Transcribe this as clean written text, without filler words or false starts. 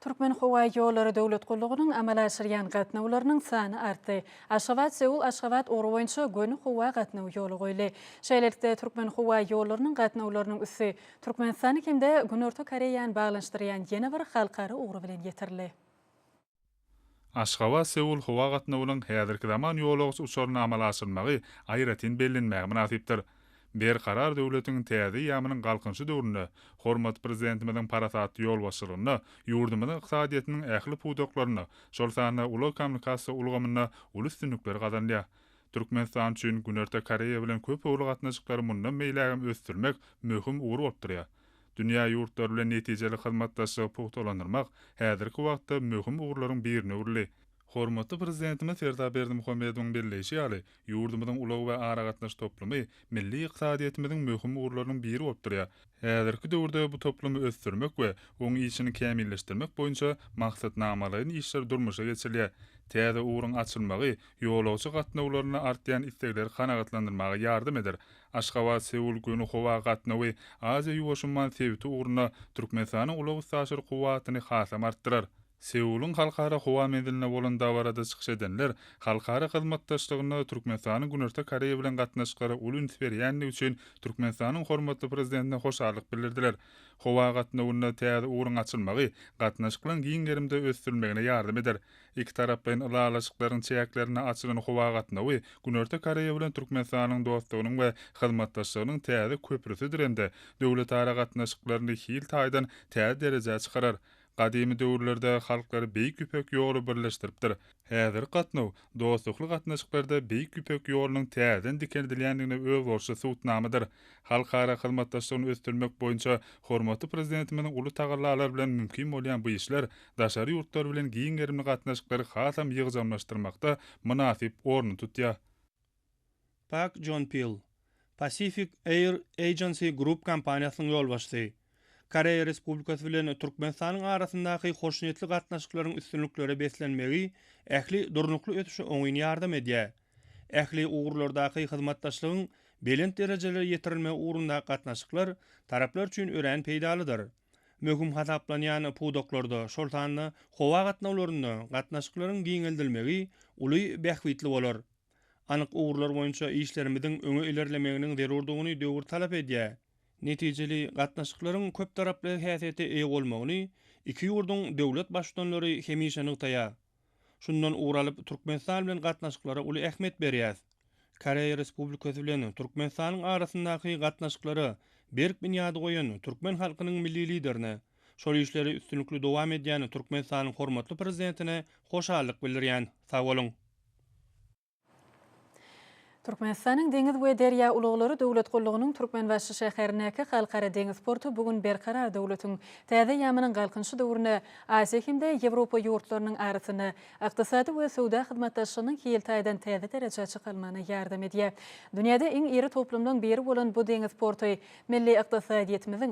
Türkmen Hava Yolları Dövlet Qulluğunun amala aşıryan qatnawlarının sany artdy. Aşgabat Seul Aşgabat oru boyunça gönü hava qatnaw yolu goýly. Şeýlelikde Türkmen Hava Yollarının qatnawlarynyň üssü Türkmenistany kimde Günorta Koreýany baglanşdyrýan ýene bir halkary oru bilen ýetirli. Aşgabat Seul hava gatnawlynyň häzirki zaman ýolagçy uçaryny amala aşyrmagy aýratyn bellenmäge münasipdir. Bir karar döwletiň täze ýamynyň galkynçy döwründe hormat prezidentimiň parasatly ýol başçylygyna, ýurdumyň ykdysadyýatynyň ähli pudoklaryna, şol sany uly kommunikasiýa ulgamyna uly üstünlikler gazanýar. Türkmenistan üçin Günorta Koreýa bilen köp uly gatnaşyklary mundan meýlägim ösdürmek möhüm ugur bolup durýar. Dünýä ýurtları bilen netijeli hyzmatdaşlygy puhtalandyrmak häzirki wagtda möhüm ugurlaryň birine uruly. Hormatly prezidentimiz Ferda Berdimuhammedowyň belleşi ýaly ýurdumyň ulag we ara gatnaş toplamy milli ykdysadyýetimiziň möhüm ugurlarynyň biri bolup durýar. Häzirki döwürde bu toplamy ösdürmek we onuň işini kämilleşdirmek boýunça maksatnamalaryň işler durmuşa geçirilýär. Täze uguryň açylmagy ýolagçy gatnawlaryna artýan istekleri kanagatlandyrmaga ýardam eder. Aşgabat Seul günü howa gatnawy Aziýa ýuwaşynman sebiti uguruna Türkmenistanyň ulag saşyr kuwatyny hasam artdyrar. Seul'un halkara howa menziline bolan dawarada çykyş edenler halkara hyzmatdaşlygyna Türkmenistanyň Günorta Koreýa bilen gatnaşyklary uly üns berýänligi üçin Türkmenistanyň hormatly prezidentine hoşarlyk bildirdiler. Howa gatnawyna täze uguryň açylmagy gatnaşyklaryň giňerimde ösdürülmegine ýardam eder. Iki tarap bilen ulalaşyklaryň çäklerine açylan howa gatnawy Günorta Koreýa bilen Türkmenistanyň dostlugynyň we hyzmatdaşlygynyň täze köprüsidir hemde döwlet ara gatnaşyklaryny hil taýdan täze derejäge çykarar. Qadymy döwürlerde halklar beýik üpek ýoly birleşdiripdir. Häzir gatnaw dostlukly gatnaşyklarda beýik üpek ýolunyň täzen dikendilýändigine öz bolşy suwtnamydyr. Halkara hyzmatdaşlygyny ösdürmek boýunça hormatly prezidentimiň uly tagallar bilen mümkin bolýan bu işler daşary ýurtlar bilen giňerimli gatnaşyklary hasam ýygyjamlaşdyrmakda münasip orny tutýar. Park John Peel, Pacific Air Agency Group kompaniýasynyň ýolbaşçysy. Koreýa Respublikasy bilen Türkmenistanyň arasyndaky hoşnýetli gatnaşyklaryň üstünlikleri beslenmegi ähli durnukly ötüşe oňyny ýardam edýär. Ähli ugurlardaky hyzmatdaşlygyň belent derejelere ýetirilme ugrunda gatnaşyklar taraplar üçin ören peýdalydyr. Möhüm hasaplanýan pudoklarda şol sany howa gatnawlarynda gatnaşyklaryň giňeldilmegi uly bähwitli bolar. Anyk ugurlar boýunça işlerimiziň öňe ilerlemeginiň zerurdygyny döwür talap edýär. Netijeli gatnaşyklaryň köp taraply häsiýeti eýe bolmagyny iki ýurduň döwlet başçylary hemişe nyktaýar. Şundan uralyp Türkmenistan bilen gatnaşyklara uly ähmiýet berýär. Koreýa Respublikasy bilen Türkmenistanyň arasyndaky gatnaşyklary berk binýady goýan türkmen halkynyň milli liderine, şol işleri üstünlikli dowam edýän Türkmenistanyň hormatly prezidentine hoşarlyk bildirýän. Sag bolun. Türkmenistanyň deňiz we derýa ulaglary döwlet gullugynyň Türkmenbaşy şäherindäki halkara deňiz portu bugun berkarar döwletiň täze ýamynyň galkynçy döwrüne Aziýa hemde Ýewropa ýurtlarynyň arasyny ykdysady we sowda hyzmatdaşlygynyň hiltaýdan täze derejäge çykalmagyna ýardam edýär. Dünýäde iň iri toplumdan biri bolan bu deňiz porty milli ykdysadyýetimiziň